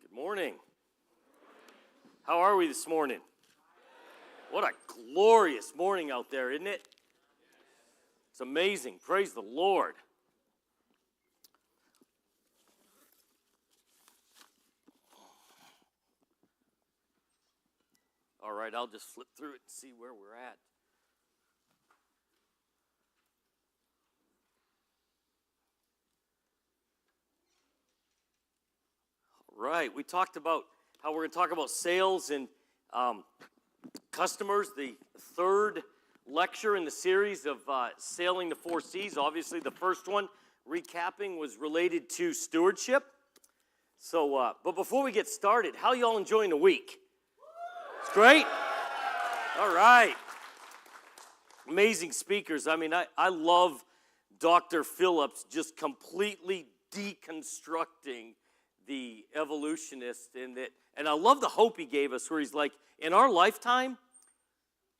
Good morning. How are we this morning? What a glorious morning out there, isn't it? It's amazing. Praise the Lord. All right, I'll just flip through it and see where we're at. All right, we talked about how we're going to talk about sales and customers, the third lecture in the series of Sailing the Four Seas. Obviously, the first one, recapping, was related to stewardship. So, but before we get started, how y'all enjoying the week? It's great? All right. Amazing speakers. I mean, I love Dr. Phillips just completely deconstructing the evolutionist in that, and I love the hope he gave us where he's like, in our lifetime,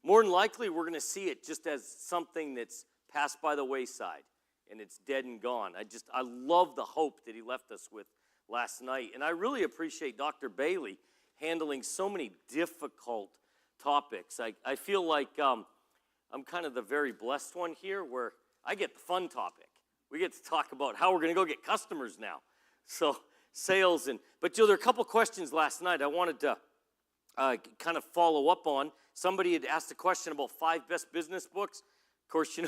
more than likely we're going to see it just as something that's passed by the wayside and it's dead and gone. I love the hope that he left us with last night. And I really appreciate Dr. Bailey handling so many difficult topics. I feel like I'm kind of the very blessed one here where I get the fun topic. We get to talk about how we're going to go get customers now. So sales, but there are a couple questions last night I wanted to kind of follow up on. Somebody had asked a question about 5 best business books. Of course, you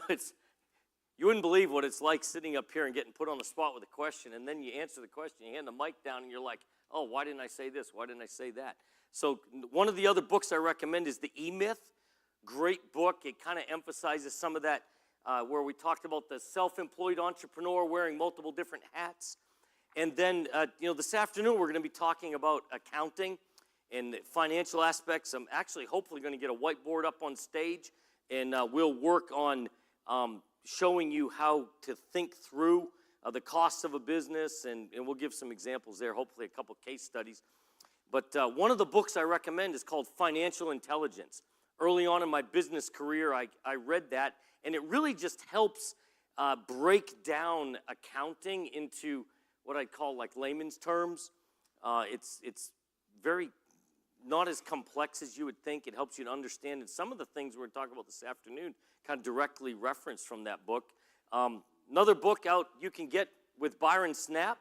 wouldn't believe what it's like sitting up here and getting put on the spot with a question, and then you answer the question, you hand the mic down, and you're like, oh, why didn't I say this? Why didn't I say that? So one of the other books I recommend is The E-Myth. Great book. It kind of emphasizes some of that where we talked about the self-employed entrepreneur wearing multiple different hats. And then, this afternoon we're going to be talking about accounting and financial aspects. I'm actually hopefully going to get a whiteboard up on stage, and we'll work on showing you how to think through the costs of a business, and we'll give some examples there, hopefully a couple case studies. But one of the books I recommend is called Financial Intelligence. Early on in my business career, I read that, and it really just helps break down accounting into what I'd call like layman's terms. It's very not as complex as you would think. It helps you to understand, and some of the things we're talking about this afternoon kind of directly referenced from that book. Another book out you can get with Byron Snapp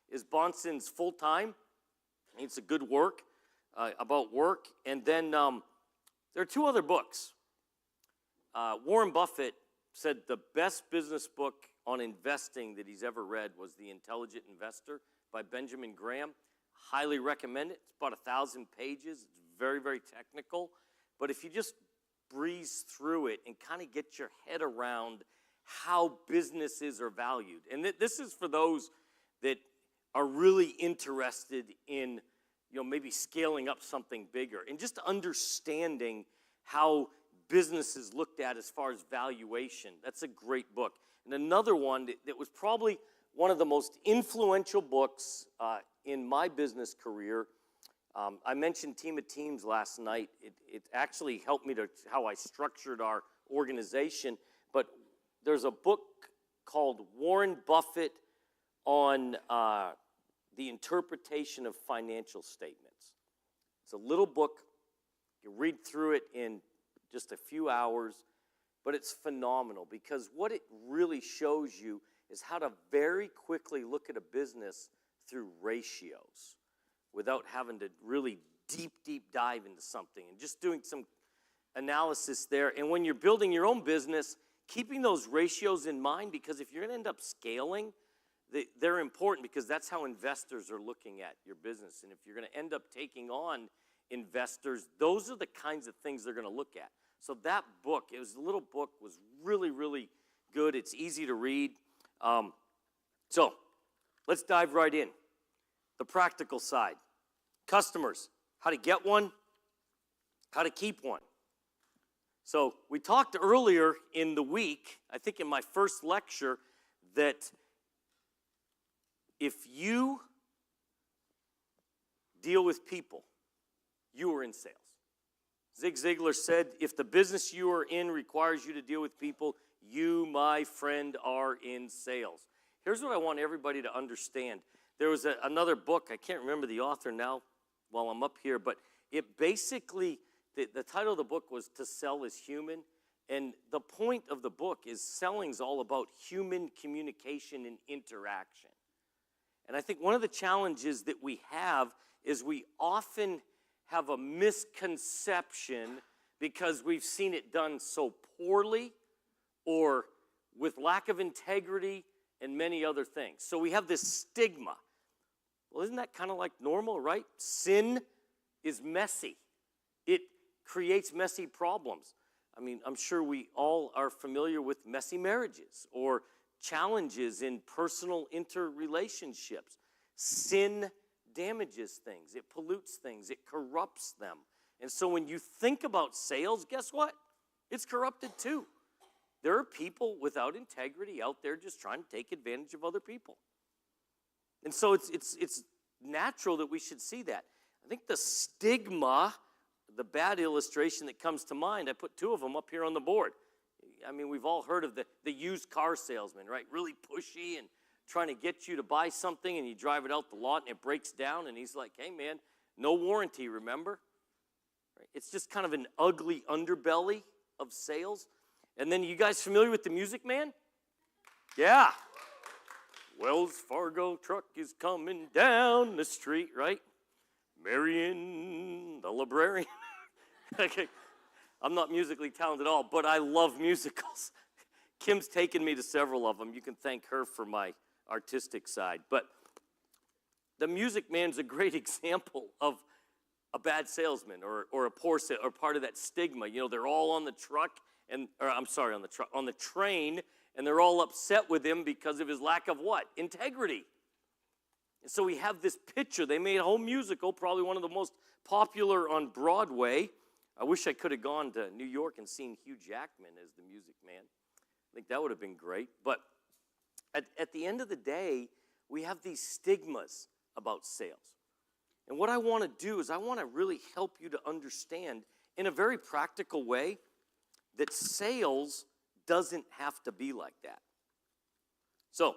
is Bonson's Full Time. It's a good work about work. And then there are 2 other books. Warren Buffett said the best business book on investing that he's ever read was The Intelligent Investor by Benjamin Graham. Highly recommend it. It's about 1,000 pages. It's very, very technical. But if you just breeze through it and kind of get your head around how businesses are valued. And this is for those that are really interested in, maybe scaling up something bigger and just understanding how business is looked at as far as valuation. That's a great book. And another one that was probably one of the most influential books in my business career. I mentioned Team of Teams last night. It actually helped me to how I structured our organization. But there's a book called Warren Buffett on the Interpretation of Financial Statements. It's a little book. You read through it in just a few hours. But it's phenomenal because what it really shows you is how to very quickly look at a business through ratios without having to really deep dive into something and just doing some analysis there. And when you're building your own business, keeping those ratios in mind, because if you're going to end up scaling, they're important because that's how investors are looking at your business. And if you're going to end up taking on investors, those are the kinds of things they're going to look at. So that book, it was a little book, was really, really good. It's easy to read. So let's dive right in. The practical side. Customers, how to get one, how to keep one. So we talked earlier in the week, I think in my first lecture, that if you deal with people, you are in sales. Zig Ziglar said, if the business you are in requires you to deal with people, you, my friend, are in sales. Here's what I want everybody to understand. There was another book, I can't remember the author now while I'm up here, but it basically, the title of the book was To Sell is Human, and the point of the book is selling's all about human communication and interaction. And I think one of the challenges that we have is we often have a misconception because we've seen it done so poorly or with lack of integrity and many other things. So we have this stigma. Well, isn't that kind of like normal, right? Sin is messy. It creates messy problems. I mean, I'm sure we all are familiar with messy marriages or challenges in personal interrelationships. Sin damages things. It pollutes things. It corrupts them. And so when you think about sales, guess what? It's corrupted too. There are people without integrity out there just trying to take advantage of other people. And so it's natural that we should see that. I think the stigma, the bad illustration that comes to mind, I put two of them up here on the board. I mean, we've all heard of the used car salesman, right? Really pushy and trying to get you to buy something, and you drive it out the lot and it breaks down, and he's like, hey man, no warranty, remember? Right? It's just kind of an ugly underbelly of sales. And then you guys familiar with the Music Man? Yeah. Wells Fargo truck is coming down the street, right? Marion, the librarian. Okay. I'm not musically talented at all, but I love musicals. Kim's taken me to several of them. You can thank her for my artistic side. But the Music Man's a great example of a bad salesman or a poor salesman, or part of that stigma. You know, they're all on the truck, on the train, and they're all upset with him because of his lack of what? Integrity. And so we have this picture. They made a whole musical, probably one of the most popular on Broadway. I wish I could have gone to New York and seen Hugh Jackman as the Music Man. I think that would have been great. But at the end of the day, we have these stigmas about sales. And what I want to do is I want to really help you to understand in a very practical way that sales doesn't have to be like that. So,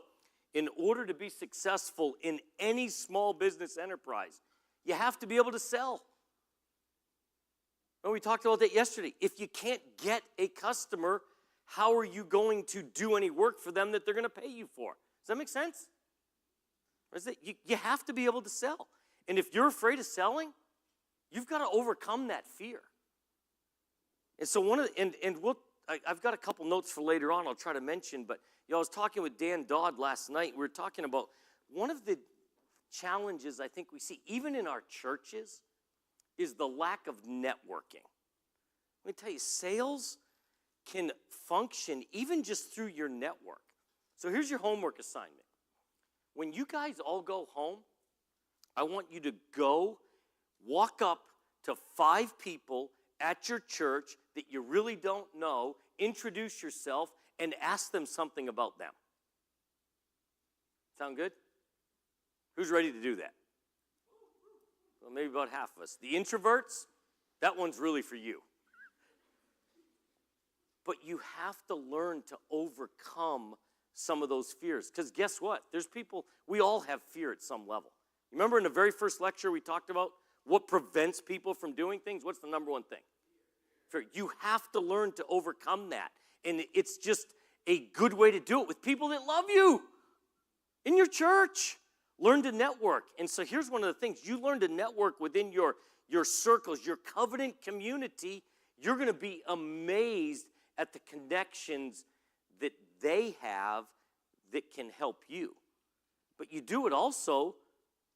in order to be successful in any small business enterprise, you have to be able to sell. And we talked about that yesterday. If you can't get a customer, how are you going to do any work for them that they're going to pay you for? Does that make sense? Or is it, you have to be able to sell. And if you're afraid of selling, you've got to overcome that fear. And so I've got a couple notes for later on I'll try to mention, but I was talking with Dan Dodd last night. We were talking about one of the challenges I think we see, even in our churches, is the lack of networking. Let me tell you, sales can function even just through your network. So here's your homework assignment. When you guys all go home, I want you to go walk up to 5 people at your church that you really don't know, introduce yourself, and ask them something about them. Sound good? Who's ready to do that? Well, maybe about half of us. The introverts, that one's really for you. But you have to learn to overcome some of those fears. Because guess what? There's people, we all have fear at some level. Remember in the very first lecture we talked about what prevents people from doing things? What's the number one thing? Fear. You have to learn to overcome that. And it's just a good way to do it with people that love you in your church. Learn to network. And so here's one of the things. You learn to network within your circles, your covenant community. You're going to be amazed at the connections that they have that can help you. But you do it also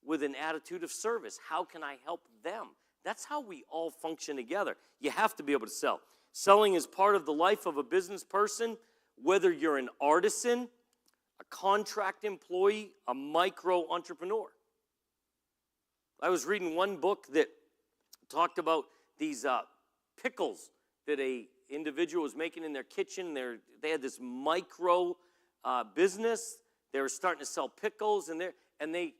with an attitude of service. How can I help them? That's how we all function together. You have to be able to sell. Selling is part of the life of a business person, whether you're an artisan, a contract employee, a micro entrepreneur. I was reading one book that talked about these pickles that a individual was making in their kitchen. They had this micro business. They were starting to sell pickles, and they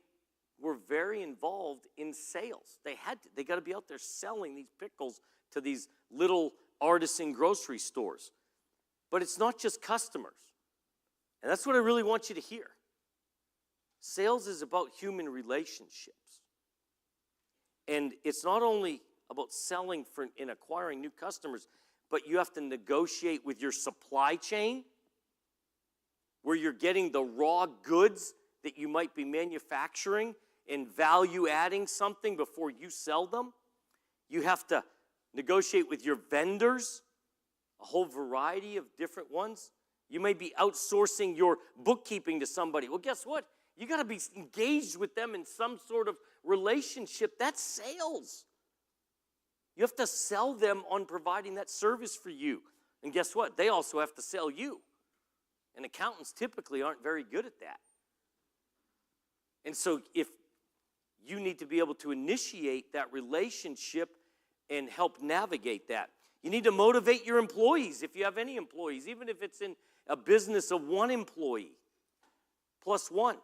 were very involved in sales. They got to be out there selling these pickles to these little artisan grocery stores. But it's not just customers. And that's what I really want you to hear. Sales is about human relationships. And it's not only about selling and acquiring new customers, but you have to negotiate with your supply chain, where you're getting the raw goods that you might be manufacturing and value adding something before you sell them. You have to negotiate with your vendors, a whole variety of different ones. You may be outsourcing your bookkeeping to somebody. Well, guess what? You got to be engaged with them in some sort of relationship. That's sales. You have to sell them on providing that service for you. And guess what? They also have to sell you. And accountants typically aren't very good at that. And so if you need to be able to initiate that relationship and help navigate that. You need to motivate your employees, if you have any employees, even if it's in a business of one employee, plus one.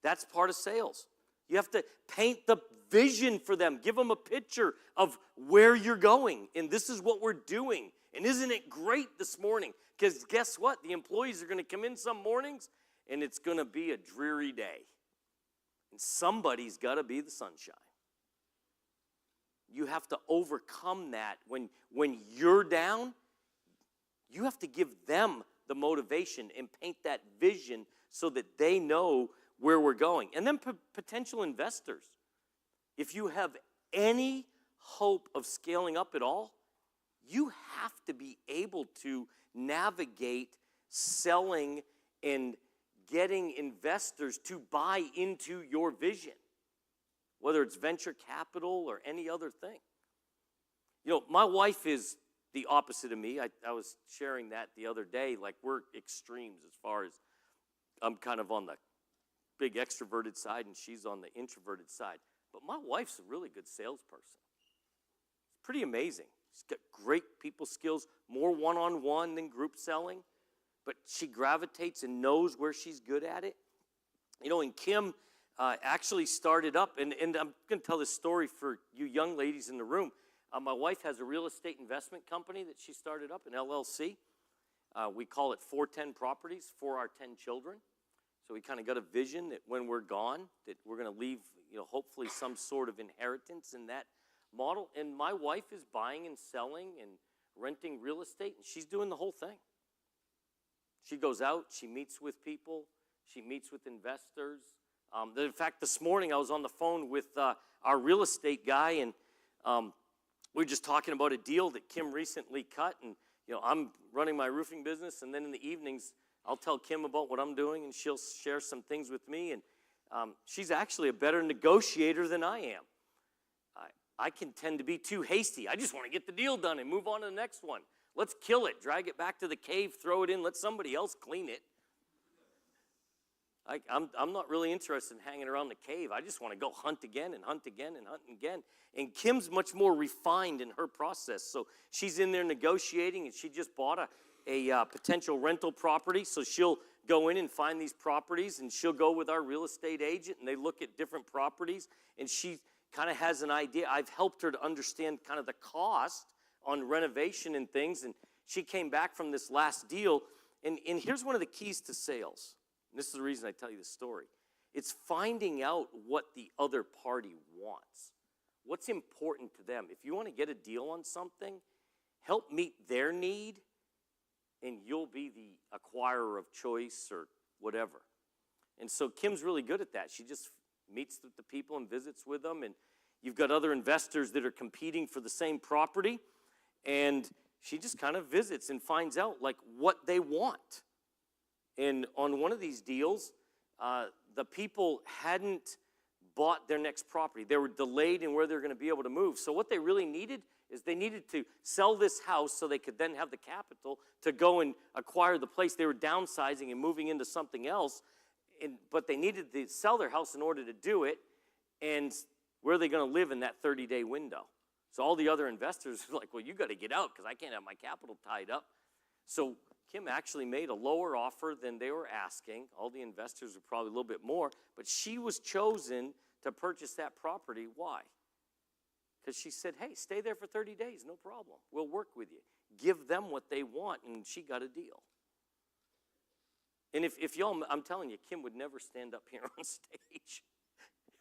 That's part of sales. You have to paint the vision for them. Give them a picture of where you're going, and this is what we're doing. And isn't it great this morning? Because guess what? The employees are going to come in some mornings, and it's going to be a dreary day. And somebody's got to be the sunshine. You have to overcome that. When you're down, you have to give them the motivation and paint that vision so that they know where we're going. And then potential investors. If you have any hope of scaling up at all, you have to be able to navigate selling and getting investors to buy into your vision, whether it's venture capital or any other thing. You know, my wife is the opposite of me. I was sharing that the other day. Like, we're extremes as far as I'm kind of on the big extroverted side and she's on the introverted side. But my wife's a really good salesperson. It's pretty amazing. She's got great people skills, more one-on-one than group selling. But she gravitates and knows where she's good at it. You know, and Kim actually started up, and I'm going to tell this story for you young ladies in the room. My wife has a real estate investment company that she started up, an LLC. We call it 410 Properties for our 10 children. So we kind of got a vision that when we're gone, that we're going to leave, you know, hopefully some sort of inheritance in that model. And my wife is buying and selling and renting real estate, and she's doing the whole thing. She goes out, she meets with people, she meets with investors. In fact, this morning I was on the phone with our real estate guy, and we were just talking about a deal that Kim recently cut. And you know, I'm running my roofing business, and then in the evenings I'll tell Kim about what I'm doing, and she'll share some things with me. And she's actually a better negotiator than I am. I can tend to be too hasty. I just want to get the deal done and move on to the next one. Let's kill it, drag it back to the cave, throw it in, let somebody else clean it. I'm not really interested in hanging around the cave. I just want to go hunt again and hunt again and hunt again. And Kim's much more refined in her process. So she's in there negotiating, and she just bought a potential rental property. So she'll go in and find these properties, and she'll go with our real estate agent, and they look at different properties. And she kind of has an idea. I've helped her to understand kind of the cost on renovation and things, and she came back from this last deal, and here's one of the keys to sales. And this is the reason I tell you this story. It's finding out what the other party wants. What's important to them. If you want to get a deal on something, help meet their need, and you'll be the acquirer of choice or whatever. And so Kim's really good at that. She just meets with the people and visits with them, and you've got other investors that are competing for the same property. And she just kind of visits and finds out, like, what they want. And on one of these deals, the people hadn't bought their next property. They were delayed in where they're going to be able to move. So what they really needed is they needed to sell this house so they could then have the capital to go and acquire the place. They were downsizing and moving into something else, but they needed to sell their house in order to do it. And where are they going to live in that 30-day window? So all the other investors were like, well, you got to get out because I can't have my capital tied up. So Kim actually made a lower offer than they were asking. All the investors were probably a little bit more, but she was chosen to purchase that property. Why? Because she said, hey, stay there for 30 days, no problem. We'll work with you. Give them what they want, and she got a deal. And if y'all, I'm telling you, Kim would never stand up here on stage.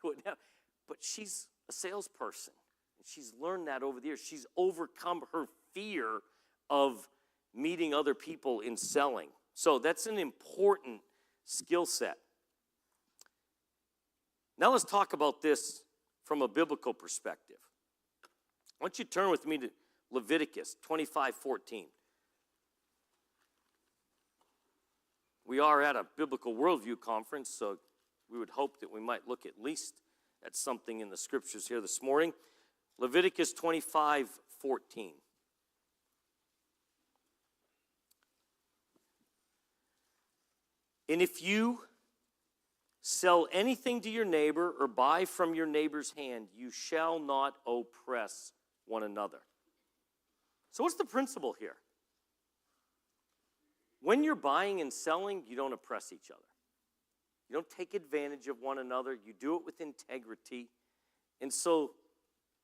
Would never. But she's a salesperson. And she's learned that over the years. She's overcome her fear of meeting other people in selling. So that's an important skill set. Now let's talk about this from a biblical perspective. I want you to turn with me to Leviticus 25:14. We are at a biblical worldview conference, so we would hope that we might look at least at something in the scriptures here this morning. Leviticus 25:14. And if you sell anything to your neighbor or buy from your neighbor's hand, you shall not oppress one another. So what's the principle here? When you're buying and selling, you don't oppress each other. You don't take advantage of one another. You do it with integrity. And so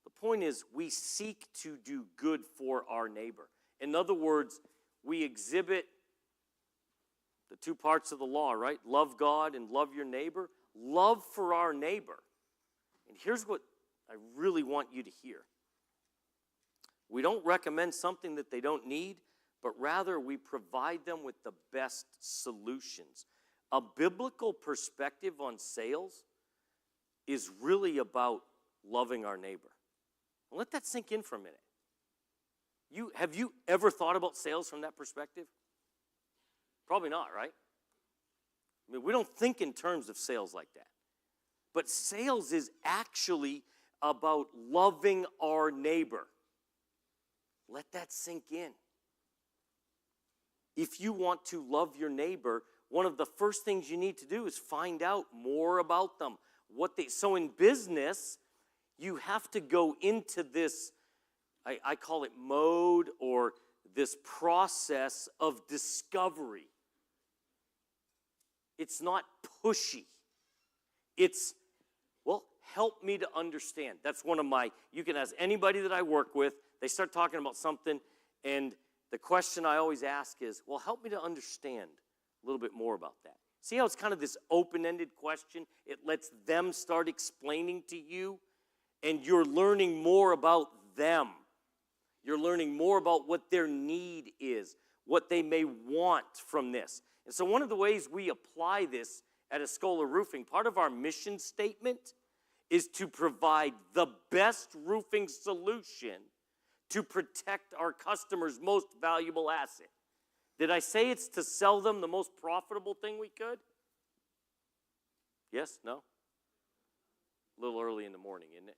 the point is, we seek to do good for our neighbor. In other words, we exhibit the two parts of the law, right? Love God and love your neighbor. Love for our neighbor. And here's what I really want you to hear. We don't recommend something that they don't need, but rather we provide them with the best solutions. A biblical perspective on sales is really about loving our neighbor. And let that sink in for a minute. Have you ever thought about sales from that perspective? Probably not, right? I mean, we don't think in terms of sales like that. But sales is actually about loving our neighbor. Let that sink in. If you want to love your neighbor, one of the first things you need to do is find out more about them. So in business, you have to go into this, I call it mode, or this process of discovery. It's not pushy. It's, well, help me to understand. That's one of you can ask anybody that I work with, they start talking about something, and the question I always ask is, well, help me to understand a little bit more about that. See how it's kind of this open-ended question? It lets them start explaining to you, and you're learning more about them. You're learning more about what their need is, what they may want from this. And so one of the ways we apply this at Eskola Roofing, part of our mission statement is to provide the best roofing solution to protect our customers' most valuable asset. Did I say it's to sell them the most profitable thing we could? Yes? No? A little early in the morning, isn't it?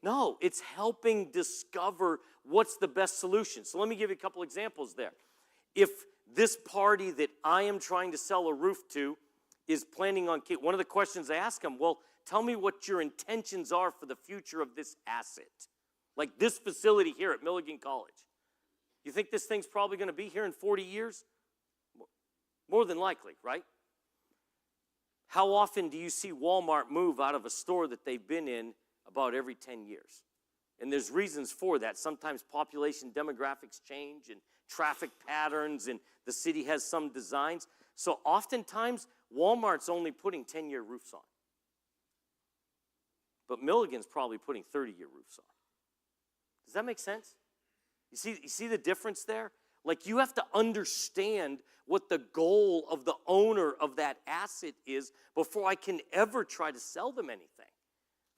No, it's helping discover what's the best solution. So let me give you a couple examples there. If this party that I am trying to sell a roof to is planning on, one of the questions I ask them, well, tell me what your intentions are for the future of this asset. Like this facility here at Milligan College. You think this thing's probably going to be here in 40 years? More than likely, right? How often do you see Walmart move out of a store that they've been in about every 10 years? And there's reasons for that. Sometimes population demographics change and traffic patterns, and the city has some designs. So oftentimes, Walmart's only putting 10-year roofs on. But Milligan's probably putting 30-year roofs on. Does that make sense? You see the difference there? Like, you have to understand what the goal of the owner of that asset is before I can ever try to sell them anything.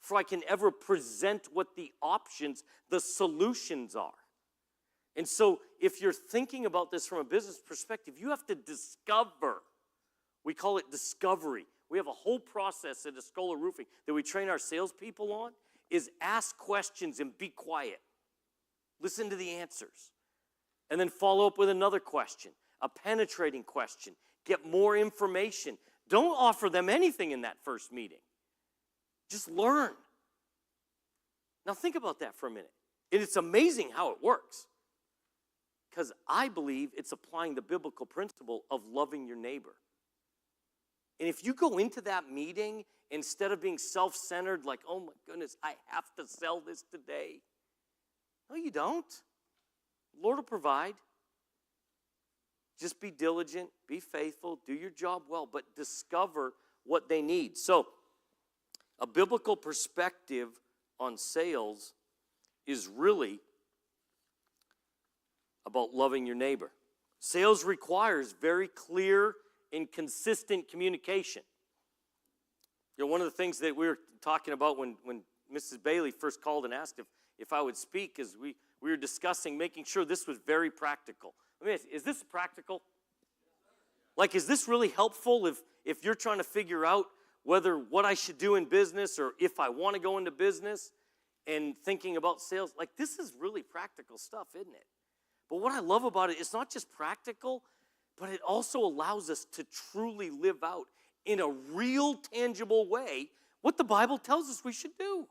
Before I can ever present what the options, the solutions are. And so if you're thinking about this from a business perspective, you have to discover. We call it discovery. We have a whole process at Eskola Roofing that we train our salespeople on, is ask questions and be quiet. Listen to the answers. And then follow up with another question, a penetrating question. Get more information. Don't offer them anything in that first meeting. Just learn. Now think about that for a minute. And it's amazing how it works. Because I believe it's applying the biblical principle of loving your neighbor. And if you go into that meeting, instead of being self-centered, like, oh my goodness, I have to sell this today. No, you don't. The Lord will provide. Just be diligent, be faithful, do your job well, but discover what they need. So, a biblical perspective on sales is really about loving your neighbor. Sales requires very clear and consistent communication. You know, one of the things that we were talking about when Mrs. Bailey first called and asked if I would speak is we were discussing making sure this was very practical. Let me ask you, is this practical? Like, is this really helpful if you're trying to figure out whether what I should do in business or if I want to go into business and thinking about sales? Like, this is really practical stuff, isn't it? But what I love about it, it's not just practical, but it also allows us to truly live out in a real, tangible way what the Bible tells us we should do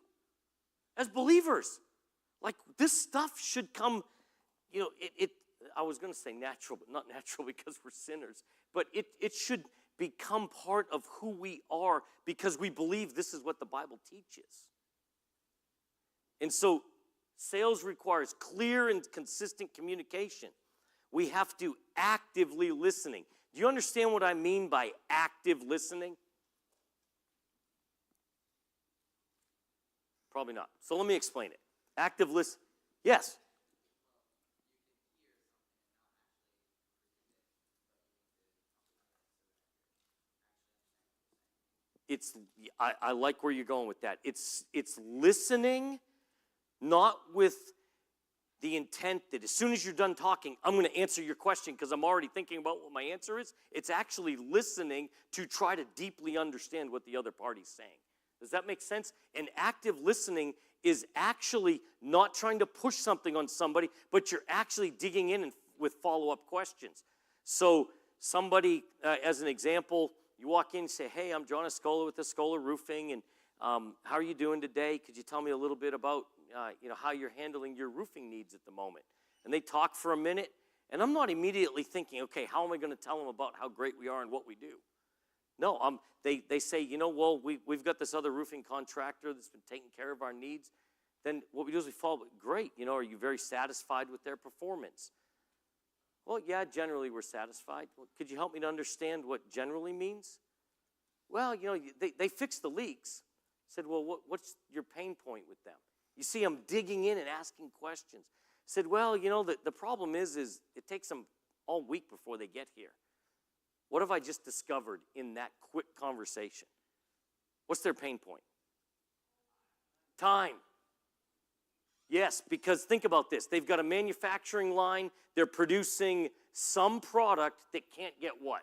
as believers. Like, this stuff should come, you know, I was going to say natural, but not natural because we're sinners. But it should become part of who we are because we believe this is what the Bible teaches. And so sales requires clear and consistent communication. We have to actively listening. Do you understand what I mean by active listening? Probably not. So let me explain it. Active listen. Yes. I like where you're going with that. It's listening, not with the intent that as soon as you're done talking, I'm going to answer your question because I'm already thinking about what my answer is. It's actually listening to try to deeply understand what the other party's saying. Does that make sense? And active listening is actually not trying to push something on somebody, but you're actually digging in with follow-up questions. So somebody, as an example, you walk in and say, hey, I'm John Eskola with Eskola Roofing, and how are you doing today? Could you tell me a little bit about how you're handling your roofing needs at the moment? And they talk for a minute, and I'm not immediately thinking, okay, how am I going to tell them about how great we are and what we do? No, they say, well, we've got this other roofing contractor that's been taking care of our needs. Then what we do is we follow, great, are you very satisfied with their performance? Well, yeah, generally we're satisfied. Well, could you help me to understand what generally means? Well, they fixed the leaks. I said, well, what's your pain point with them? You see, I'm digging in and asking questions. I said, well, the problem is it takes them all week before they get here. What have I just discovered in that quick conversation? What's their pain point? Time. Yes, because think about this. They've got a manufacturing line. They're producing some product that can't get what?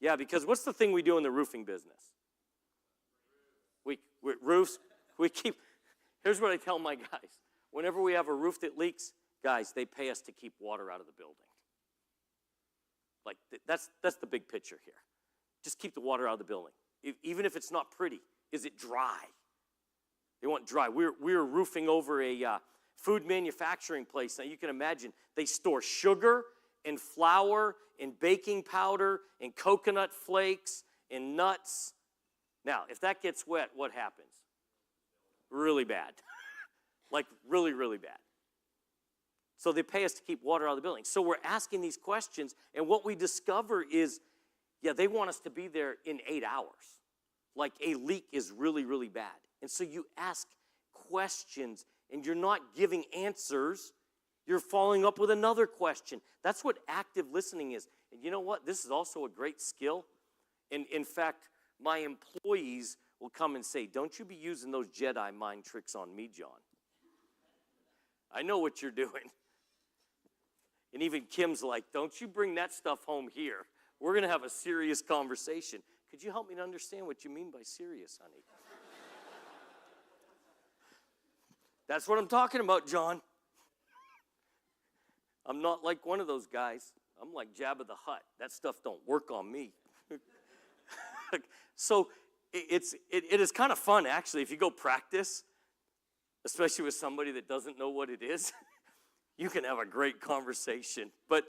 Yeah, because what's the thing we do in the roofing business? Roofs. Here's what I tell my guys. Whenever we have a roof that leaks, guys, they pay us to keep water out of the building. Like, that's the big picture here. Just keep the water out of the building. Even if it's not pretty, is it dry? They want dry. We're roofing over a food manufacturing place. Now, you can imagine they store sugar and flour and baking powder and coconut flakes and nuts. Now, if that gets wet, what happens? Really bad. Like, really, really bad. So they pay us to keep water out of the building. So we're asking these questions, and what we discover is, they want us to be there in 8 hours. Like, a leak is really, really bad. And so you ask questions, and you're not giving answers. You're following up with another question. That's what active listening is. And you know what? This is also a great skill. And in fact, my employees will come and say, don't you be using those Jedi mind tricks on me, John. I know what you're doing. And even Kim's like, don't you bring that stuff home here. We're going to have a serious conversation. Could you help me to understand what you mean by serious, honey? That's what I'm talking about, John. I'm not like one of those guys. I'm like Jabba the Hutt. That stuff don't work on me. So it is kind of fun, actually, if you go practice, especially with somebody that doesn't know what it is. You can have a great conversation. But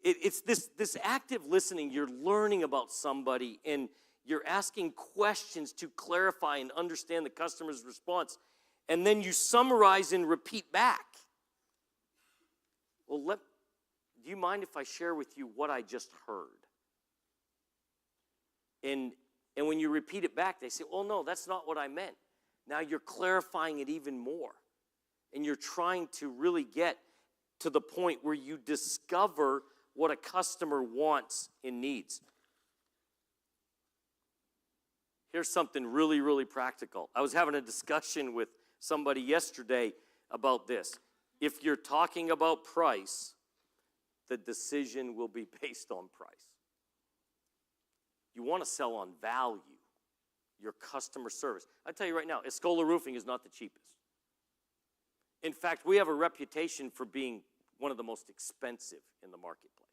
it's this active listening. You're learning about somebody, and you're asking questions to clarify and understand the customer's response. And then you summarize and repeat back. Well, do you mind if I share with you what I just heard? And when you repeat it back, they say, well, no, that's not what I meant. Now you're clarifying it even more. And you're trying to really get to the point where you discover what a customer wants and needs. Here's something really, really practical. I was having a discussion with somebody yesterday about this. If you're talking about price, the decision will be based on price. You want to sell on value, your customer service. I tell you right now, Eskola roofing is not the cheapest. In fact, we have a reputation for being one of the most expensive in the marketplace.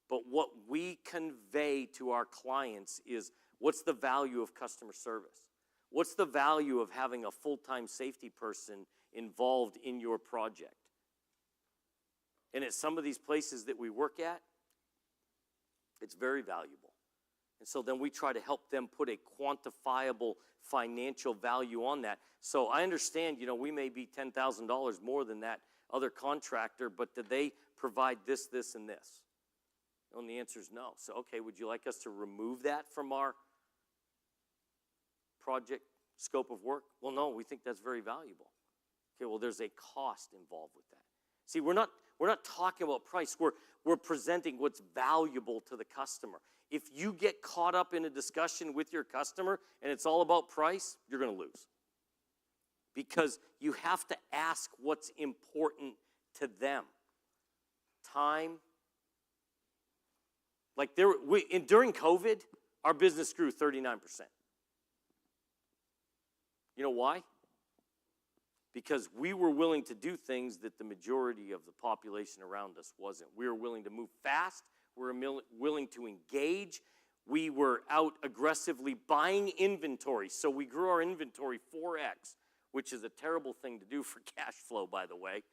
But what we convey to our clients is, what's the value of customer service? What's the value of having a full-time safety person involved in your project? And at some of these places that we work at, it's very valuable. And so then we try to help them put a quantifiable financial value on that. So I understand, we may be $10,000 more than that other contractor, but do they provide this, this, and this? And the answer is no. So, okay, would you like us to remove that from our project scope of work? Well, no, we think that's very valuable. Okay, well, there's a cost involved with that. See, we're not talking about price. We're presenting what's valuable to the customer. If you get caught up in a discussion with your customer and it's all about price, you're going to lose. Because you have to ask what's important to them. Time. Like during COVID, our business grew 39%. You know why? Because we were willing to do things that the majority of the population around us wasn't. We were willing to move fast. We were willing to engage. We were out aggressively buying inventory. So we grew our inventory 4x, which is a terrible thing to do for cash flow, by the way.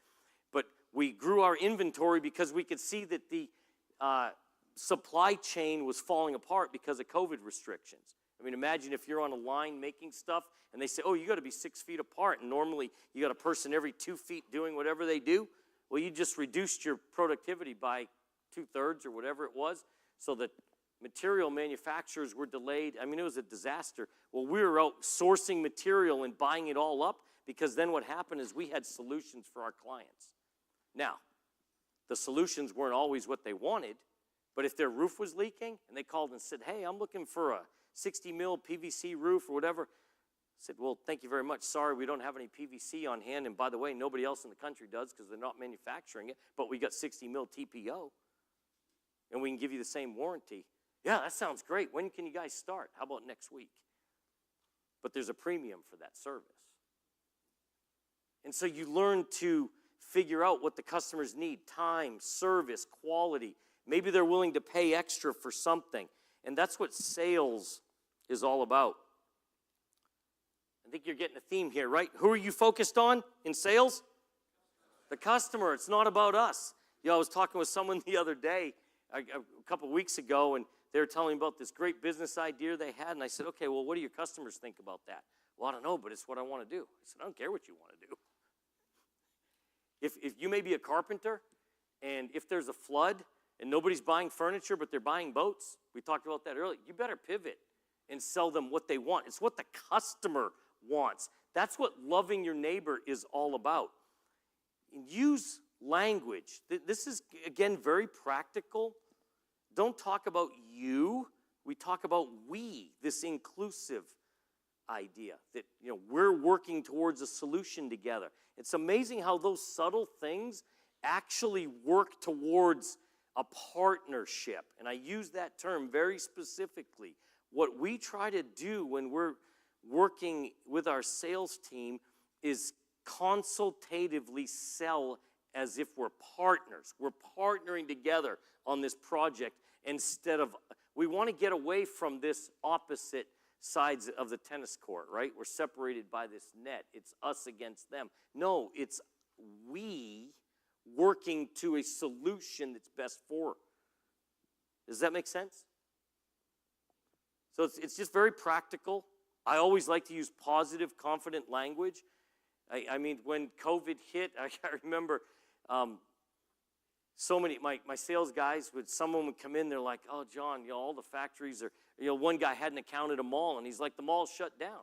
But we grew our inventory because we could see that the supply chain was falling apart because of COVID restrictions. I mean, imagine if you're on a line making stuff and they say, oh, you got to be 6 feet apart, and normally you got a person every 2 feet doing whatever they do. Well, you just reduced your productivity by 2/3 or whatever it was, so that material manufacturers were delayed. I mean, it was a disaster. Well, we were out sourcing material and buying it all up, because then what happened is we had solutions for our clients. Now, the solutions weren't always what they wanted, but if their roof was leaking and they called and said, hey, I'm looking for a 60 mil PVC roof or whatever, I said, well, thank you very much. Sorry, we don't have any PVC on hand. And by the way, nobody else in the country does, because they're not manufacturing it, but we got 60 mil TPO, and we can give you the same warranty. Yeah, that sounds great. When can you guys start? How about next week? But there's a premium for that service. And so you learn to figure out what the customers need: time, service, quality. Maybe they're willing to pay extra for something. And that's what sales is all about. I think you're getting a theme here, right? Who are you focused on in sales? The customer. It's not about us. I was talking with someone the other day, a couple of weeks ago, and they were telling me about this great business idea they had. And I said, okay, well, what do your customers think about that? Well, I don't know, but it's what I want to do. I said, I don't care what you want to do. If you may be a carpenter, and if there's a flood and nobody's buying furniture but they're buying boats, we talked about that earlier, you better pivot and sell them what they want. It's what the customer wants. That's what loving your neighbor is all about. Use language. This is, again, very practical. Don't talk about you. We talk about we, this inclusive idea that we're working towards a solution together. It's amazing how those subtle things actually work towards a partnership. And I use that term very specifically. What we try to do when we're working with our sales team is consultatively sell as if we're partners. We're partnering together on this project instead of, we want to get away from this opposite sides of the tennis court, right? We're separated by this net. It's us against them. No, it's we working to a solution that's best for. Does that make sense? So it's just very practical. I always like to use positive, confident language. I mean, when COVID hit, I remember my sales guys, someone would come in, they're like, oh, John, all the factories are, one guy had an account at a mall, and he's like, the mall's shut down.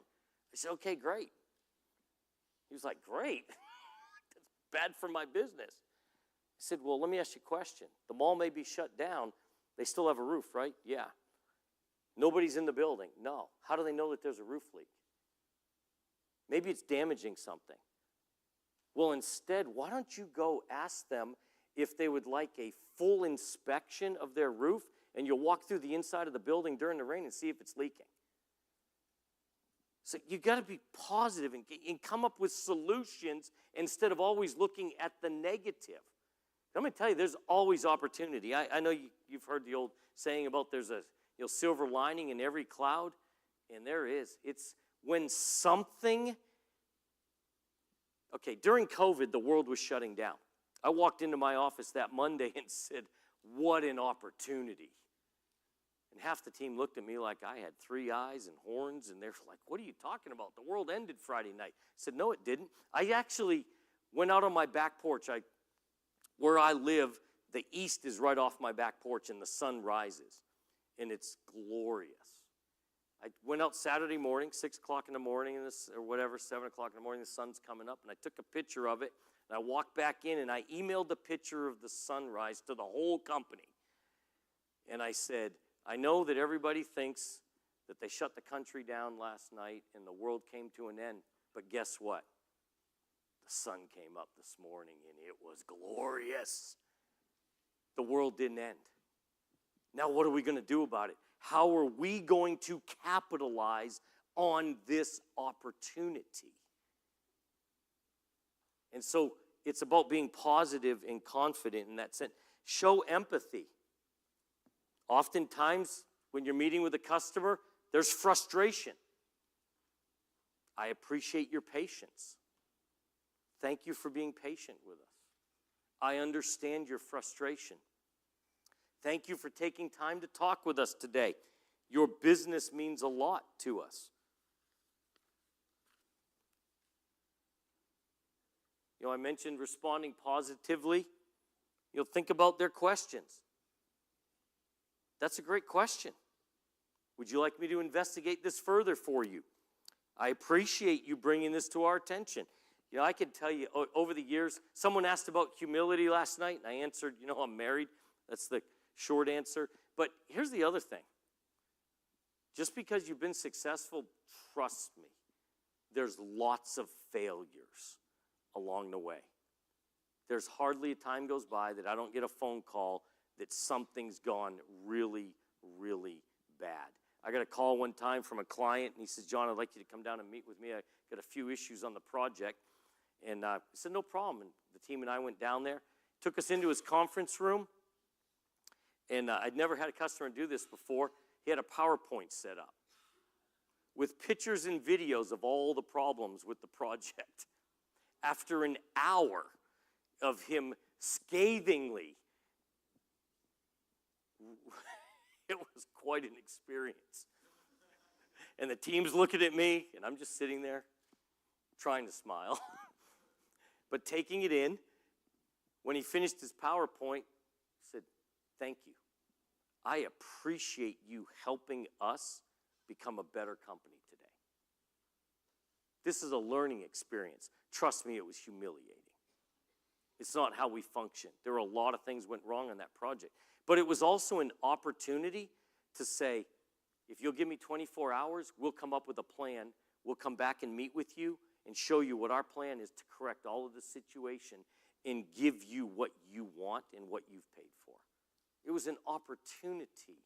I said, okay, great. He was like, great. That's bad for my business. I said, well, let me ask you a question. The mall may be shut down. They still have a roof, right? Yeah. Nobody's in the building. No. How do they know that there's a roof leak? Maybe it's damaging something. Well, instead, why don't you go ask them if they would like a full inspection of their roof, and you'll walk through the inside of the building during the rain and see if it's leaking. So you got to be positive and come up with solutions instead of always looking at the negative. I'm going to tell you, there's always opportunity. I know you've heard the old saying about there's a silver lining in every cloud, and there is. It's when something, okay, during COVID, the world was shutting down. I walked into my office that Monday and said, what an opportunity. And half the team looked at me like I had 3 eyes and horns, and they're like, what are you talking about? The world ended Friday night. I said, no, it didn't. I actually went out on my back porch. Where I live, the east is right off my back porch, and the sun rises, and it's glorious. I went out Saturday morning, 6 o'clock in the morning, or whatever, 7 o'clock in the morning, the sun's coming up, and I took a picture of it, and I walked back in, and I emailed the picture of the sunrise to the whole company. And I said, I know that everybody thinks that they shut the country down last night and the world came to an end, but guess what? The sun came up this morning, and it was glorious. The world didn't end. Now, what are we going to do about it? How are we going to capitalize on this opportunity? And so it's about being positive and confident in that sense. Show empathy. Oftentimes, when you're meeting with a customer, there's frustration. I appreciate your patience. Thank you for being patient with us. I understand your frustration. Thank you for taking time to talk with us today. Your business means a lot to us. I mentioned responding positively. Think about their questions. That's a great question. Would you like me to investigate this further for you? I appreciate you bringing this to our attention. I can tell you over the years, someone asked about humility last night, and I answered, I'm married. That's the short answer. But here's the other thing. Just because you've been successful, trust me, there's lots of failures along the way. There's hardly a time goes by that I don't get a phone call that something's gone really, really bad. I got a call one time from a client, and he says, John, I'd like you to come down and meet with me. I got a few issues on the project. And I said, no problem. And the team and I went down there, took us into his conference room, and I'd never had a customer do this before. He had a PowerPoint set up with pictures and videos of all the problems with the project. After an hour of him scathingly, it was quite an experience. And the team's looking at me, and I'm just sitting there trying to smile. But taking it in, when he finished his PowerPoint, he said, thank you. I appreciate you helping us become a better company today. This is a learning experience. Trust me, it was humiliating. It's not how we function. There were a lot of things went wrong on that project. But it was also an opportunity to say, if you'll give me 24 hours, we'll come up with a plan. We'll come back and meet with you and show you what our plan is to correct all of the situation and give you what you want and what you've paid for. It was an opportunity.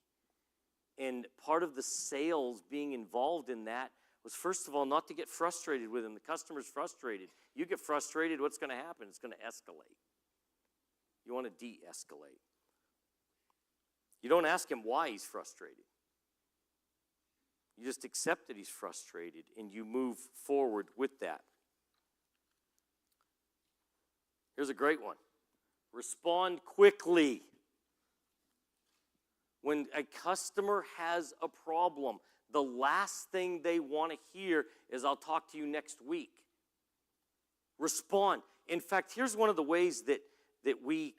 And part of the sales being involved in that was, first of all, not to get frustrated with him. The customer's frustrated. You get frustrated, what's going to happen? It's going to escalate. You want to de-escalate. You don't ask him why he's frustrated. You just accept that he's frustrated, and you move forward with that. Here's a great one. Respond quickly. When a customer has a problem, the last thing they want to hear is, I'll talk to you next week. Respond. In fact, here's one of the ways that we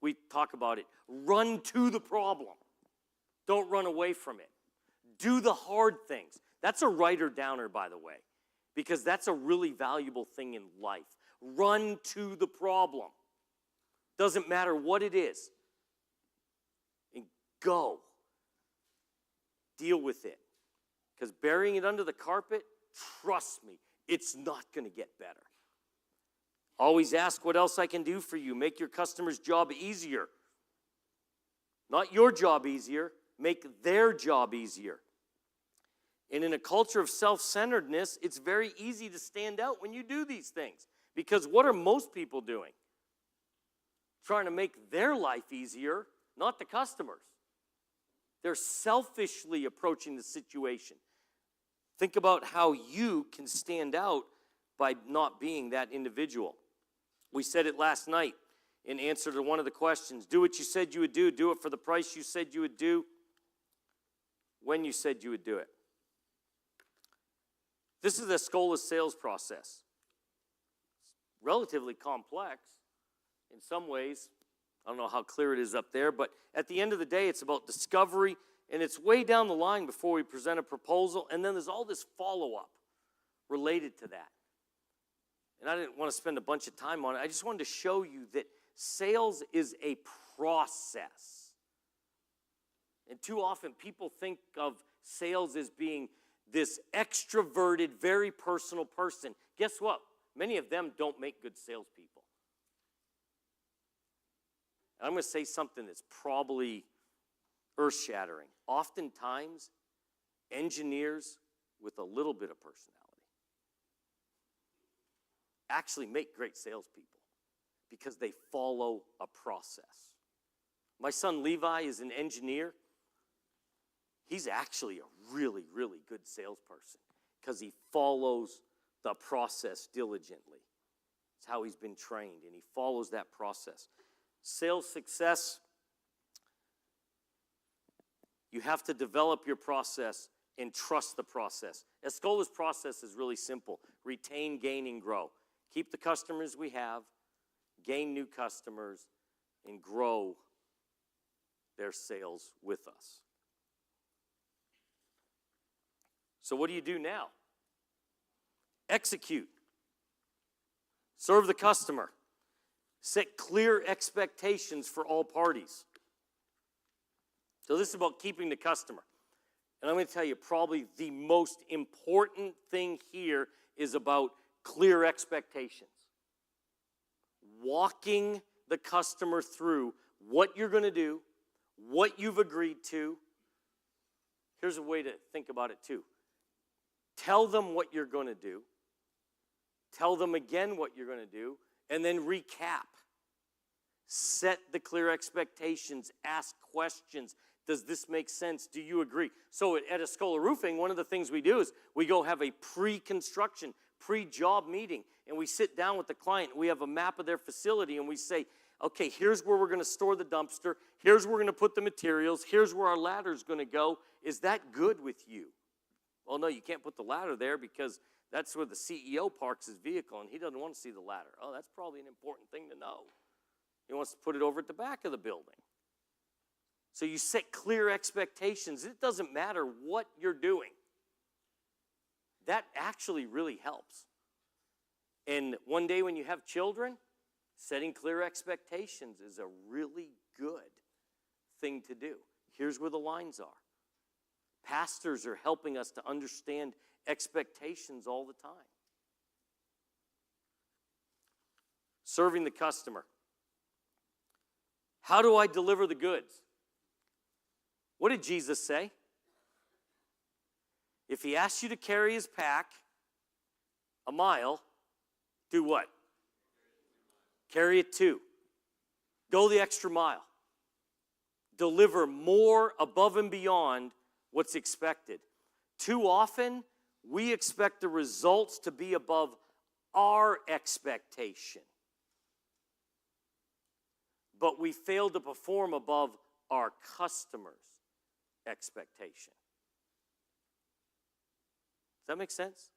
we talk about it. Run to the problem. Don't run away from it. Do the hard things. That's a writer downer, by the way, because that's a really valuable thing in life. Run to the problem. Doesn't matter what it is. And go. Deal with it. Because burying it under the carpet, trust me, it's not going to get better. Always ask what else I can do for you. Make your customer's job easier. Not your job easier. Make their job easier. And in a culture of self-centeredness, it's very easy to stand out when you do these things. Because what are most people doing? Trying to make their life easier, not the customers. They're selfishly approaching the situation. Think about how you can stand out by not being that individual. We said it last night in answer to one of the questions. Do what you said you would do. Do it for the price you said you would do. When you said you would do it. This is Eskola's sales process. It's relatively complex in some ways. I don't know how clear it is up there, but at the end of the day, it's about discovery, and it's way down the line before we present a proposal, and then there's all this follow-up related to that. And I didn't want to spend a bunch of time on it. I just wanted to show you that sales is a process. And too often people think of sales as being this extroverted, very personal person. Guess what? Many of them don't make good salespeople. I'm going to say something that's probably earth-shattering. Oftentimes, engineers with a little bit of personality actually make great salespeople because they follow a process. My son Levi is an engineer. He's actually a really, really good salesperson because he follows the process diligently. It's how he's been trained, and he follows that process. Sales success, you have to develop your process and trust the process. Eskola's process is really simple. Retain, gain, and grow. Keep the customers we have, gain new customers, and grow their sales with us. So what do you do now? Execute. Serve the customer. Set clear expectations for all parties. So this is about keeping the customer. And I'm going to tell you, probably the most important thing here is about clear expectations. Walking the customer through what you're going to do, what you've agreed to. Here's a way to think about it too. Tell them what you're going to do. Tell them again what you're going to do. And then recap. Set the clear expectations. Ask questions. Does this make sense? Do you agree? So at Eskola Roofing, one of the things we do is we go have a pre-construction, pre-job meeting, and we sit down with the client. We have a map of their facility, and we say, okay, here's where we're going to store the dumpster. Here's where we're going to put the materials. Here's where our ladder's going to go. Is that good with you? Well, no, you can't put the ladder there because that's where the CEO parks his vehicle, and he doesn't want to see the ladder. Oh, that's probably an important thing to know. He wants to put it over at the back of the building. So you set clear expectations. It doesn't matter what you're doing. That actually really helps. And one day when you have children, setting clear expectations is a really good thing to do. Here's where the lines are. Pastors are helping us to understand expectations all the time. Serving the customer. How do I deliver the goods? What did Jesus say? If he asks you to carry his pack a mile, do what? Carry it 2. Go the extra mile. Deliver more above and beyond what's expected. Too often, we expect the results to be above our expectation. But we fail to perform above our customer's expectation. Does that make sense?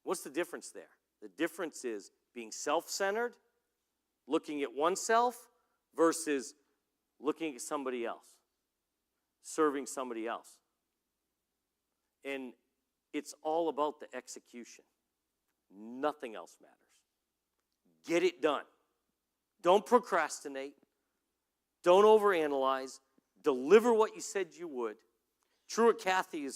What's the difference there? The difference is being self-centered, looking at oneself, versus looking at somebody else, serving somebody else. And it's all about the execution. Nothing else matters. Get it done. Don't procrastinate. Don't overanalyze. Deliver what you said you would. Truett Cathy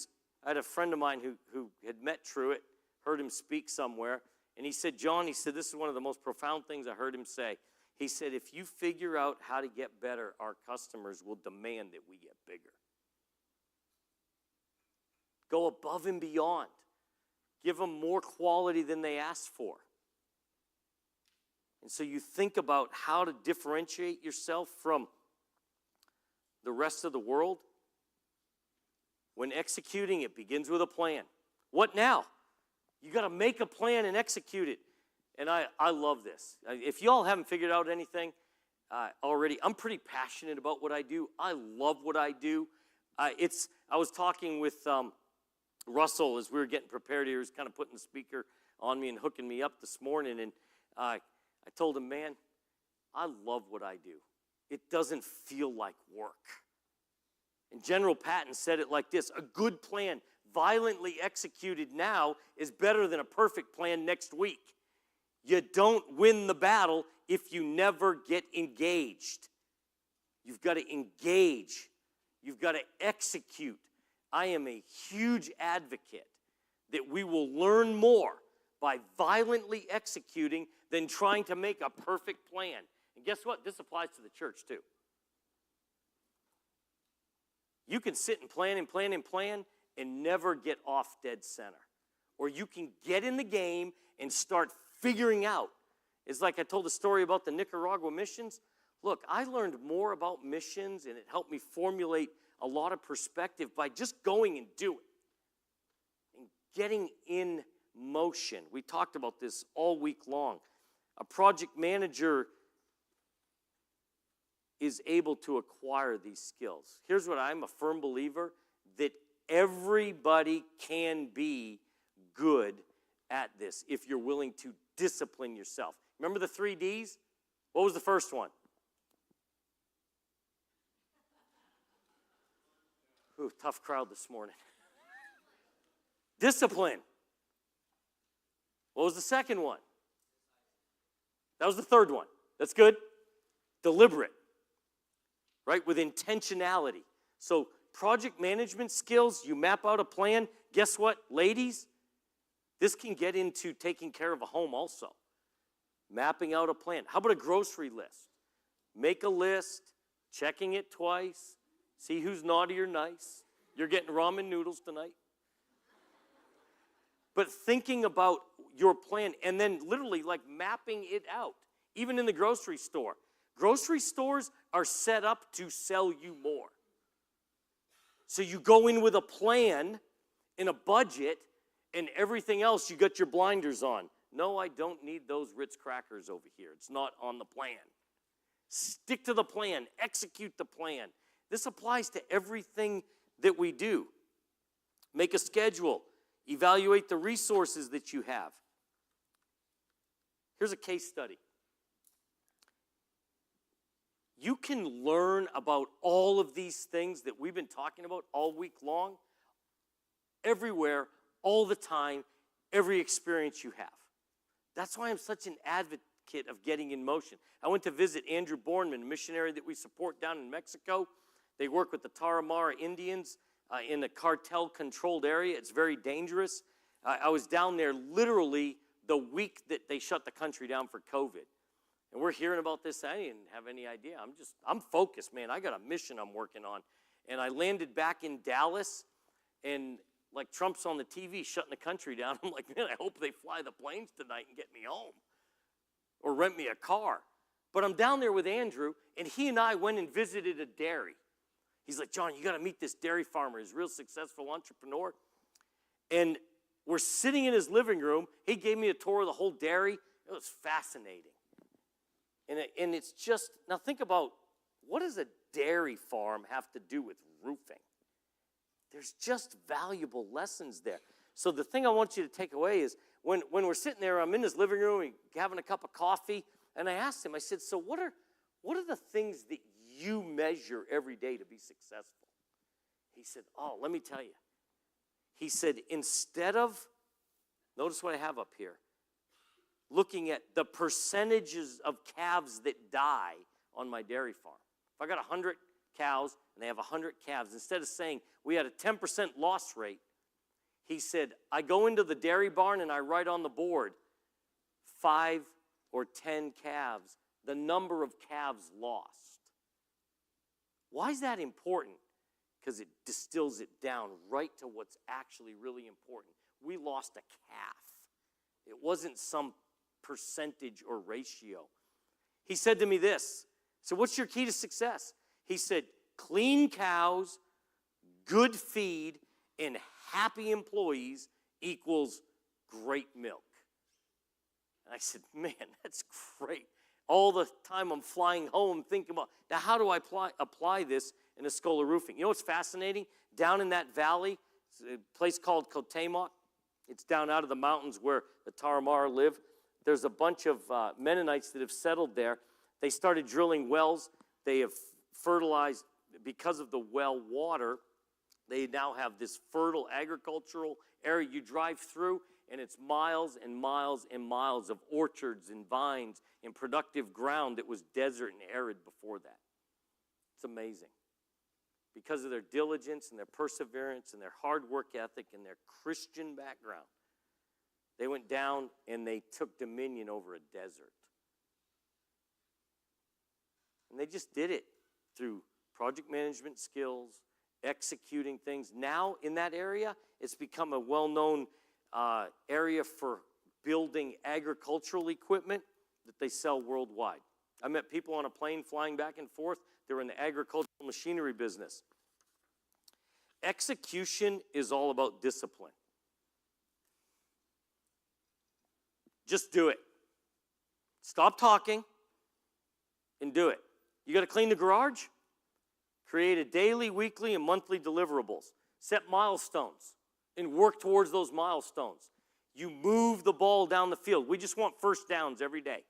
I had a friend of mine who had met Truett, heard him speak somewhere, and he said, John, he said, this is one of the most profound things I heard him say. He said, if you figure out how to get better, our customers will demand that we get bigger. Go above and beyond. Give them more quality than they asked for. And so you think about how to differentiate yourself from the rest of the world. When executing, it begins with a plan. What now? You got to make a plan and execute it. And I love this. If y'all haven't figured out anything already, I'm pretty passionate about what I do. I love what I do. I was talking with Russell as we were getting prepared here. He was kind of putting the speaker on me and hooking me up this morning. And I told him, man, I love what I do. It doesn't feel like work. And General Patton said it like this: a good plan violently executed now is better than a perfect plan next week. You don't win the battle if you never get engaged. You've got to engage. You've got to execute. I am a huge advocate that we will learn more by violently executing than trying to make a perfect plan. And guess what? This applies to the church too. You can sit and plan and plan and plan and never get off dead center. Or you can get in the game and start figuring out. It's like I told the story about the Nicaragua missions. Look, I learned more about missions, and it helped me formulate a lot of perspective by just going and doing and getting in motion. We talked about this all week long. A project manager is able to acquire these skills. Here's what I'm a firm believer, that everybody can be good at this if you're willing to discipline yourself. Remember the 3 Ds? What was the first one? Ooh, tough crowd this morning. Discipline. What was the second one? That was the third one. That's good. Deliberate. Right? With intentionality. So project management skills, you map out a plan. Guess what, ladies? This can get into taking care of a home also. Mapping out a plan. How about a grocery list? Make a list, checking it twice, see who's naughty or nice. You're getting ramen noodles tonight. But thinking about your plan and then literally like mapping it out. Even in the grocery store. Grocery stores are set up to sell you more. So you go in with a plan and a budget, and everything else you got your blinders on. No, I don't need those Ritz crackers over here. It's not on the plan. Stick to the plan. Execute the plan. This applies to everything that we do. Make a schedule. Evaluate the resources that you have. Here's a case study. You can learn about all of these things that we've been talking about all week long, everywhere, all the time, every experience you have. That's why I'm such an advocate of getting in motion. I went to visit Andrew Bourneman, a missionary that we support down in Mexico. They work with the Tarahumara Indians in a cartel-controlled area. It's very dangerous. I was down there literally the week that they shut the country down for COVID. And we're hearing about this. I didn't have any idea. I'm focused, man. I got a mission I'm working on. And I landed back in Dallas, and like Trump's on the TV shutting the country down. I'm like, man, I hope they fly the planes tonight and get me home or rent me a car. But I'm down there with Andrew, and he and I went and visited a dairy. He's like, John, you got to meet this dairy farmer. He's a real successful entrepreneur. And we're sitting in his living room. He gave me a tour of the whole dairy. It was fascinating. And it's just, now think about, what does a dairy farm have to do with roofing? There's just valuable lessons there. So the thing I want you to take away is, when we're sitting there, I'm in his living room, having a cup of coffee, and I asked him, I said, so what what are the things that you measure every day to be successful? He said, oh, let me tell you. He said, instead of, notice what I have up here, looking at the percentages of calves that die on my dairy farm. If I got 100 cows and they have 100 calves, instead of saying we had a 10% loss rate, he said, I go into the dairy barn and I write on the board 5 or 10 calves, the number of calves lost. Why is that important? Because it distills it down right to what's actually really important. We lost a calf. It wasn't some percentage or ratio. He said to me this. So what's your key to success? He said, clean cows, good feed, and happy employees equals great milk. And I said, man, that's great. All the time I'm flying home thinking about, now how do I apply this in Eskola roofing? You know what's fascinating? Down in that valley, it's a place called Kotemok. It's down out of the mountains where the Tarahumara live. There's a bunch of Mennonites that have settled there. They started drilling wells. They have fertilized, because of the well water, they now have this fertile agricultural area you drive through, and it's miles and miles and miles of orchards and vines and productive ground that was desert and arid before that. It's amazing. Because of their diligence and their perseverance and their hard work ethic and their Christian background, they went down and they took dominion over a desert. And they just did it through project management skills, executing things. Now in that area, it's become a well-known area for building agricultural equipment that they sell worldwide. I met people on a plane flying back and forth. They were in the agricultural machinery business. Execution is all about discipline. Just do it. Stop talking and do it. You got to clean the garage? Create a daily, weekly, and monthly deliverables. Set milestones and work towards those milestones. You move the ball down the field. We just want first downs every day.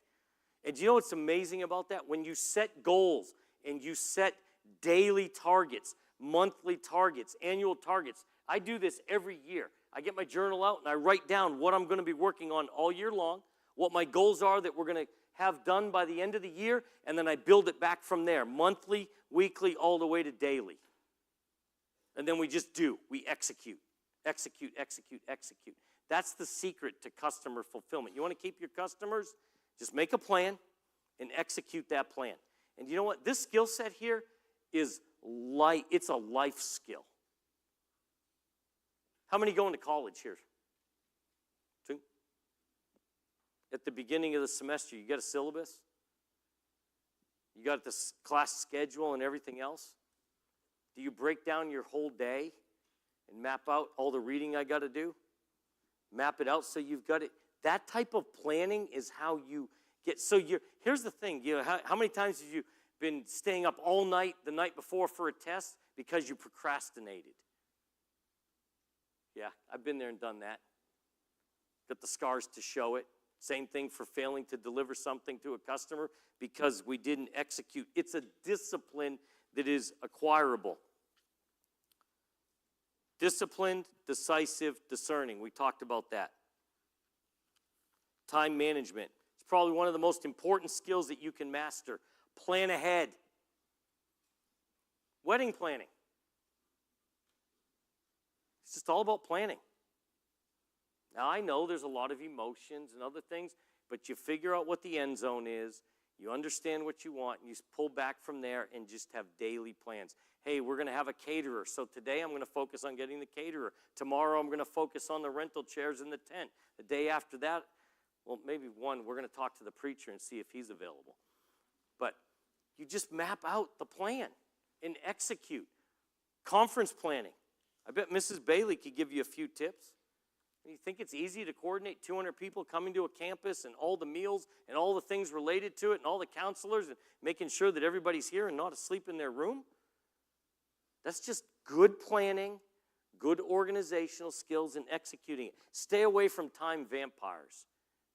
And do you know what's amazing about that? When you set goals and you set daily targets, monthly targets, annual targets. I do this every year. I get my journal out and I write down what I'm going to be working on all year long, what my goals are that we're going to have done by the end of the year, and then I build it back from there, monthly, weekly, all the way to daily. And then we just do. We execute, execute, execute, execute. That's the secret to customer fulfillment. You want to keep your customers? Just make a plan and execute that plan. And you know what? This skill set here is it's a life skill. How many going to college here? 2? At the beginning of the semester, you got a syllabus? You got the class schedule and everything else? Do you break down your whole day and map out all the reading I got to do? Map it out so you've got it. That type of planning is how you get. So here's the thing. How many times have you been staying up all night the night before for a test because you procrastinated? Yeah, I've been there and done that. Got the scars to show it. Same thing for failing to deliver something to a customer because we didn't execute. It's a discipline that is acquirable. Disciplined, decisive, discerning. We talked about that. Time management. It's probably one of the most important skills that you can master. Plan ahead. Wedding planning. It's just all about planning. Now, I know there's a lot of emotions and other things, but you figure out what the end zone is, you understand what you want, and you pull back from there and just have daily plans. Hey, we're going to have a caterer, so today I'm going to focus on getting the caterer. Tomorrow I'm going to focus on the rental chairs in the tent. The day after that, well, maybe we're going to talk to the preacher and see if he's available. But you just map out the plan and execute. Conference planning. I bet Mrs. Bailey could give you a few tips. You think it's easy to coordinate 200 people coming to a campus and all the meals and all the things related to it and all the counselors and making sure that everybody's here and not asleep in their room? That's just good planning, good organizational skills, and executing it. Stay away from time vampires.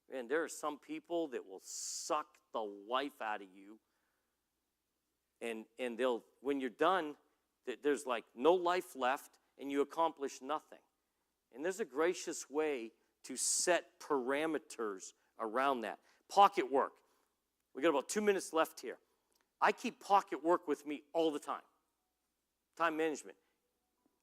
Man, there are some people that will suck the life out of you And they'll, when you're done, there's like no life left, and you accomplish nothing. And there's a gracious way to set parameters around that. Pocket work. We got about 2 minutes left here. I keep pocket work with me all the time. Time management.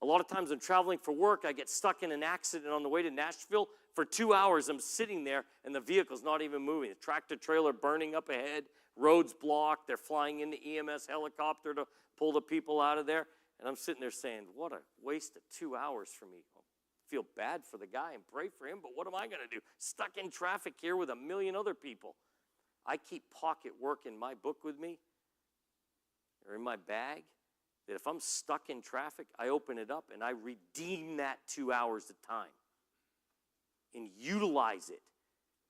A lot of times I'm traveling for work, I get stuck in an accident on the way to Nashville. For 2 hours, I'm sitting there, and the vehicle's not even moving. The tractor trailer burning up ahead, roads blocked, they're flying in the EMS helicopter to pull the people out of there. And I'm sitting there saying, what a waste of 2 hours for me. I feel bad for the guy and pray for him, but what am I going to do? Stuck in traffic here with a million other people. I keep pocket work in my book with me, or in my bag, that if I'm stuck in traffic, I open it up and I redeem that 2 hours of time and utilize it,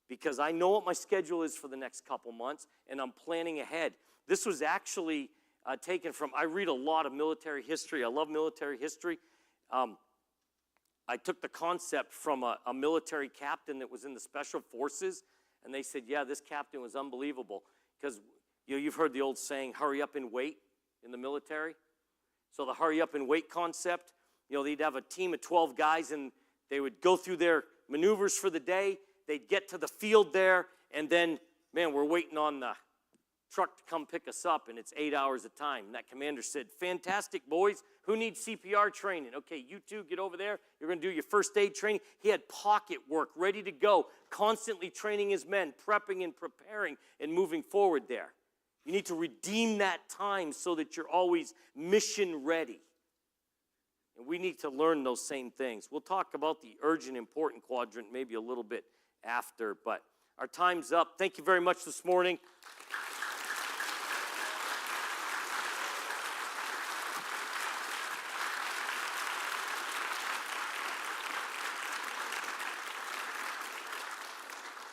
because I know what my schedule is for the next couple months, and I'm planning ahead. This was actually taken from, I read a lot of military history. I love military history. I took the concept from a military captain that was in the Special Forces, and they said, yeah, this captain was unbelievable, because you've heard the old saying, hurry up and wait in the military. So the hurry up and wait concept, they'd have a team of 12 guys, and they would go through their maneuvers for the day. They'd get to the field there, and then, man, we're waiting on the truck to come pick us up, and it's 8 hours of time. And that commander said, fantastic, boys. Who needs CPR training? Okay, you two get over there. You're going to do your first aid training. He had pocket work ready to go, constantly training his men, prepping and preparing and moving forward there. You need to redeem that time so that you're always mission ready. And we need to learn those same things. We'll talk about the urgent, important quadrant maybe a little bit after, but our time's up. Thank you very much this morning.